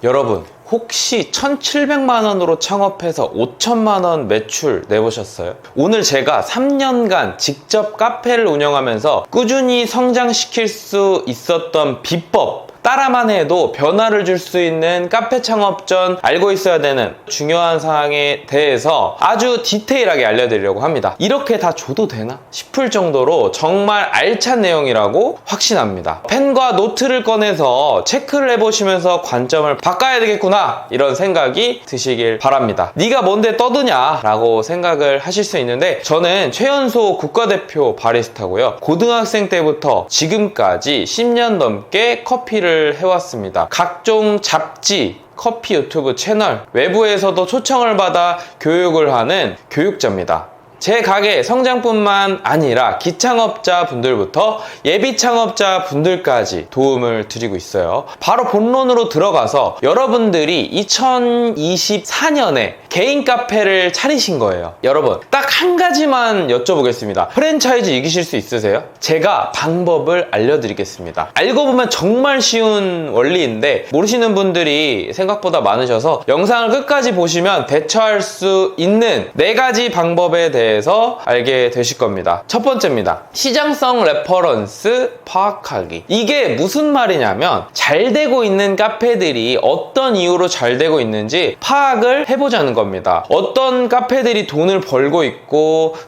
여러분, 혹시 1,700만원으로 창업해서 5천만원 매출 내보셨어요? 오늘 제가 3년간 직접 카페를 운영하면서 꾸준히 성장시킬 수 있었던 비법, 따라만 해도 변화를 줄 수 있는 카페 창업 전 알고 있어야 되는 중요한 사항에 대해서 아주 디테일하게 알려드리려고 합니다. 이렇게 다 줘도 되나 싶을 정도로 정말 알찬 내용이라고 확신합니다. 펜과 노트를 꺼내서 체크를 해보시면서 관점을 바꿔야 되겠구나, 이런 생각이 드시길 바랍니다. 네가 뭔데 떠드냐 라고 생각을 하실 수 있는데, 저는 최연소 국가대표 바리스타고요. 고등학생 때부터 지금까지 10년 넘게 커피를 해왔습니다. 각종 잡지, 커피 유튜브 채널, 외부에서도 초청을 받아 교육을 하는 교육자입니다. 제 가게 성장뿐만 아니라 기창업자 분들부터 예비 창업자 분들까지 도움을 드리고 있어요. 바로 본론으로 들어가서 여러분들이 2024년에 개인 카페를 차리신 거예요. 여러분, 딱 한 가지만 여쭤보겠습니다. 프랜차이즈 이기실 수 있으세요? 제가 방법을 알려드리겠습니다. 알고 보면 정말 쉬운 원리인데 모르시는 분들이 생각보다 많으셔서 영상을 끝까지 보시면 대처할 수 있는 4가지 방법에 대해서 알게 되실 겁니다. 첫 번째입니다. 시장성 레퍼런스 파악하기. 이게 무슨 말이냐면, 잘 되고 있는 카페들이 어떤 이유로 잘 되고 있는지 파악을 해보자는 겁니다. 어떤 카페들이 돈을 벌고 있고,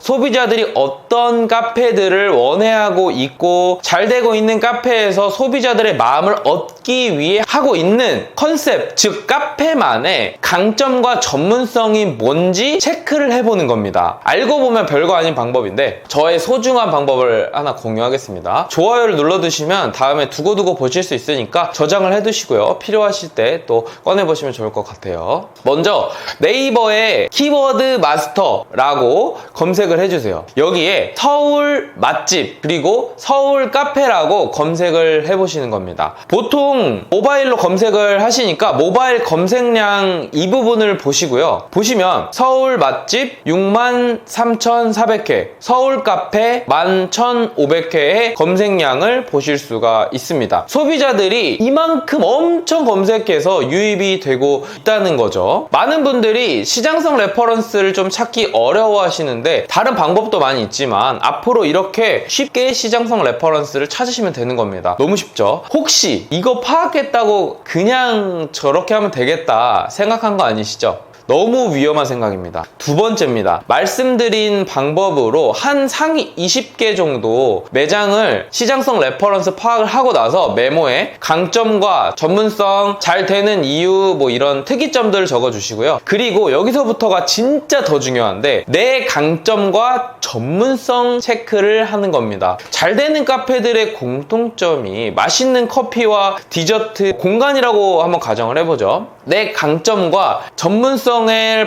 소비자들이 어떤 카페들을 원해하고 있고, 잘 되고 있는 카페에서 소비자들의 마음을 얻기 위해 하고 있는 컨셉, 즉 카페만의 강점과 전문성이 뭔지 체크를 해보는 겁니다. 알고 보면 별거 아닌 방법인데 저의 소중한 방법을 하나 공유하겠습니다. 좋아요를 눌러두시면 다음에 두고두고 보실 수 있으니까 저장을 해두시고요. 필요하실 때 또 꺼내보시면 좋을 것 같아요. 먼저 네이버에 키워드 마스터라고 검색을 해주세요. 여기에 서울 맛집 그리고 서울 카페라고 검색을 해보시는 겁니다. 보통 모바일로 검색을 하시니까 모바일 검색량 이 부분을 보시고요. 보시면 서울 맛집 63,400회, 서울 카페 11,500회의 검색량을 보실 수가 있습니다. 소비자들이 이만큼 엄청 검색해서 유입이 되고 있다는 거죠. 많은 분들이 시장성 레퍼런스를 좀 찾기 어려워 하시는데 다른 방법도 많이 있지만 앞으로 이렇게 쉽게 시장성 레퍼런스를 찾으시면 되는 겁니다. 너무 쉽죠? 혹시 이거 파악했다고 그냥 저렇게 하면 되겠다 생각한 거 아니시죠? 너무 위험한 생각입니다. 두 번째입니다. 말씀드린 방법으로 한 상위 20개 정도 매장을 시장성 레퍼런스 파악을 하고 나서 메모에 강점과 전문성, 잘 되는 이유, 뭐 이런 특이점들을 적어주시고요. 그리고 여기서부터가 진짜 더 중요한데, 내 강점과 전문성 체크를 하는 겁니다. 잘 되는 카페들의 공통점이 맛있는 커피와 디저트 공간이라고 한번 가정을 해보죠. 내 강점과 전문성을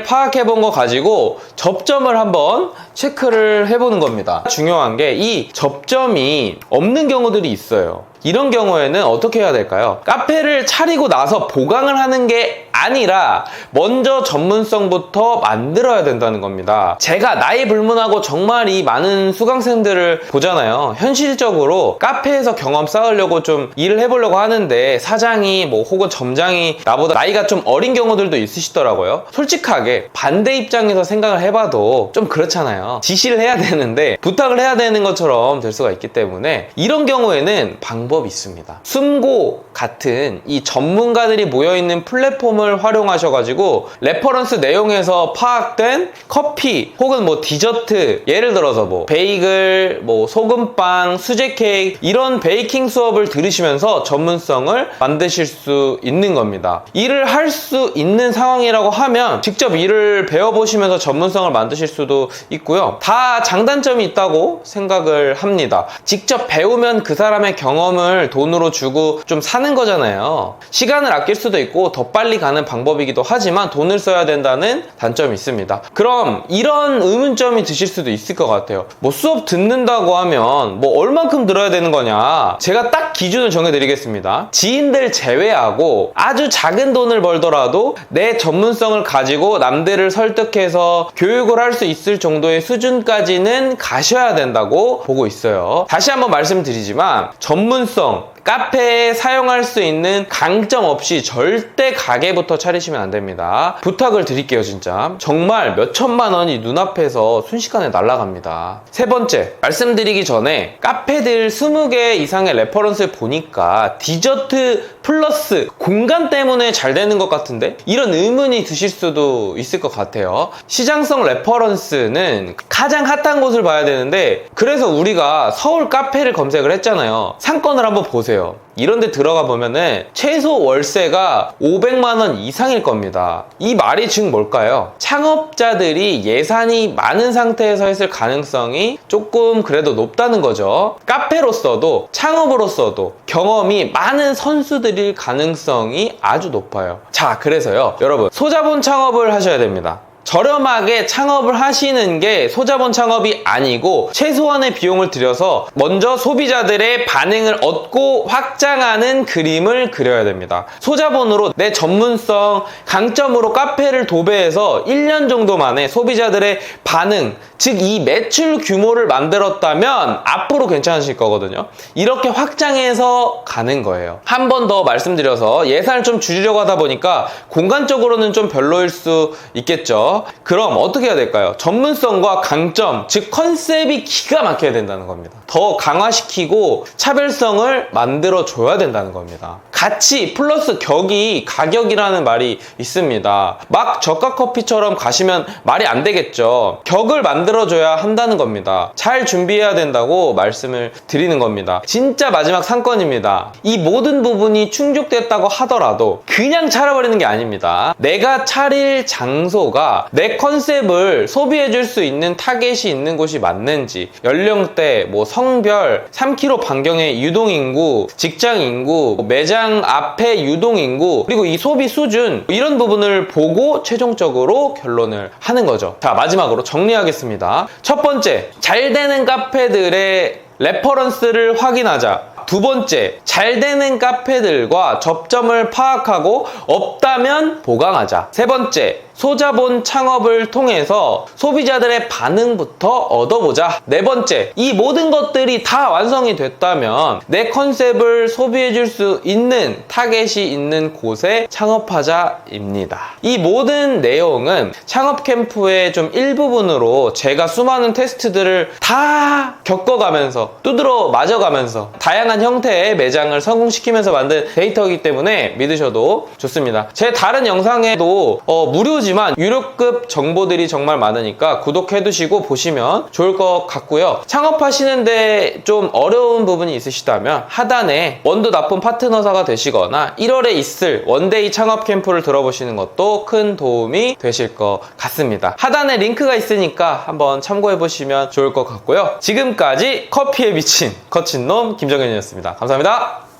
파악해본 거 가지고 접점을 한번 체크를 해보는 겁니다. 중요한 게 이 접점이 없는 경우들이 있어요. 이런 경우에는 어떻게 해야 될까요? 카페를 차리고 나서 보강을 하는 게 아니라 먼저 전문성부터 만들어야 된다는 겁니다. 제가 나이 불문하고 정말 이 많은 수강생들을 보잖아요. 현실적으로 카페에서 경험 쌓으려고 좀 일을 해보려고 하는데 사장이 뭐 혹은 점장이 나보다 나이가 좀 어린 경우들도 있으시더라고요. 솔직하게 반대 입장에서 생각을 해봐도 좀 그렇잖아요. 지시를 해야 되는데 부탁을 해야 되는 것처럼 될 수가 있기 때문에 이런 경우에는 방법이 있습니다. 숨고 같은 이 전문가들이 모여있는 플랫폼을 활용하셔가지고 레퍼런스 내용에서 파악된 커피 혹은 뭐 디저트, 예를 들어서 뭐 베이글, 뭐 소금빵, 수제 케이크, 이런 베이킹 수업을 들으시면서 전문성을 만드실 수 있는 겁니다. 일을 할 수 있는 상황이라고 하면 직접 일을 배워보시면서 전문성을 만드실 수도 있고요. 다 장단점이 있다고 생각을 합니다. 직접 배우면 그 사람의 경험을 돈으로 주고 좀 사는 거잖아요. 시간을 아낄 수도 있고 더 빨리 가는 방법이기도 하지만 돈을 써야 된다는 단점이 있습니다. 그럼 이런 의문점이 드실 수도 있을 것 같아요. 뭐 수업 듣는다고 하면 뭐 얼만큼 들어야 되는 거냐? 제가 딱 기준을 정해드리겠습니다. 지인들 제외하고 아주 작은 돈을 벌더라도 내 전문성을 가지고 남들을 설득해서 교육을 할 수 있을 정도의 수준까지는 가셔야 된다고 보고 있어요. 다시 한번 말씀드리지만 전문성, 카페에 사용할 수 있는 강점 없이 절대 가게부터 차리시면 안 됩니다. 부탁을 드릴게요, 진짜. 정말 몇 천만 원이 눈앞에서 순식간에 날아갑니다. 세 번째, 말씀드리기 전에 카페들 20개 이상의 레퍼런스를 보니까 디저트 플러스 공간 때문에 잘 되는 것 같은데? 이런 의문이 드실 수도 있을 것 같아요. 시장성 레퍼런스는 가장 핫한 곳을 봐야 되는데, 그래서 우리가 서울 카페를 검색을 했잖아요. 상권을 한번 보세요. 이런 데 들어가 보면은 최소 월세가 500만 원 이상일 겁니다. 이 말이 즉 뭘까요? 창업자들이 예산이 많은 상태에서 했을 가능성이 조금 그래도 높다는 거죠. 카페로서도 창업으로서도 경험이 많은 선수들일 가능성이 아주 높아요. 자, 그래서요, 여러분, 소자본 창업을 하셔야 됩니다. 저렴하게 창업을 하시는 게 소자본 창업이 아니고 최소한의 비용을 들여서 먼저 소비자들의 반응을 얻고 확장하는 그림을 그려야 됩니다. 소자본으로 내 전문성, 강점으로 카페를 도배해서 1년 정도 만에 소비자들의 반응, 즉 이 매출 규모를 만들었다면 앞으로 괜찮으실 거거든요. 이렇게 확장해서 가는 거예요. 한 번 더 말씀드려서 예산을 좀 줄이려고 하다 보니까 공간적으로는 좀 별로일 수 있겠죠. 그럼 어떻게 해야 될까요? 전문성과 강점, 즉 컨셉이 기가 막혀야 된다는 겁니다. 더 강화시키고 차별성을 만들어 줘야 된다는 겁니다. 가치 플러스 격이 가격이라는 말이 있습니다. 막 저가 커피처럼 가시면 말이 안 되겠죠. 격을 만들어 줘야 한다는 겁니다. 잘 준비해야 된다고 말씀을 드리는 겁니다. 진짜 마지막 상권입니다. 이 모든 부분이 충족됐다고 하더라도 그냥 차려버리는 게 아닙니다. 내가 차릴 장소가 내 컨셉을 소비해줄 수 있는 타겟이 있는 곳이 맞는지, 연령대, 성별, 3km 반경의 유동인구, 직장인구, 매장 앞의 유동인구, 그리고 이 소비 수준, 이런 부분을 보고 최종적으로 결론을 하는 거죠. 자, 마지막으로 정리하겠습니다. 첫 번째, 잘 되는 카페들의 레퍼런스를 확인하자. 두 번째, 잘 되는 카페들과 접점을 파악하고 없다면 보강하자. 세 번째, 소자본 창업을 통해서 소비자들의 반응부터 얻어보자. 네 번째, 이 모든 것들이 다 완성이 됐다면 내 컨셉을 소비해줄 수 있는 타겟이 있는 곳에 창업하자입니다. 이 모든 내용은 창업 캠프의 좀 일부분으로 제가 수많은 테스트들을 다 겪어가면서 두드러 맞아가면서 다양한 형태의 매장을 성공시키면서 만든 데이터이기 때문에 믿으셔도 좋습니다. 제 다른 영상에도 무료지만 유료급 정보들이 정말 많으니까 구독해두시고 보시면 좋을 것 같고요. 창업하시는데 좀 어려운 부분이 있으시다면 하단에 원두 납품 파트너사가 되시거나 1월에 있을 원데이 창업 캠프를 들어보시는 것도 큰 도움이 되실 것 같습니다. 하단에 링크가 있으니까 한번 참고해보시면 좋을 것 같고요. 지금까지 커피에 미친 거친놈 김정현이었습니다. 감사합니다.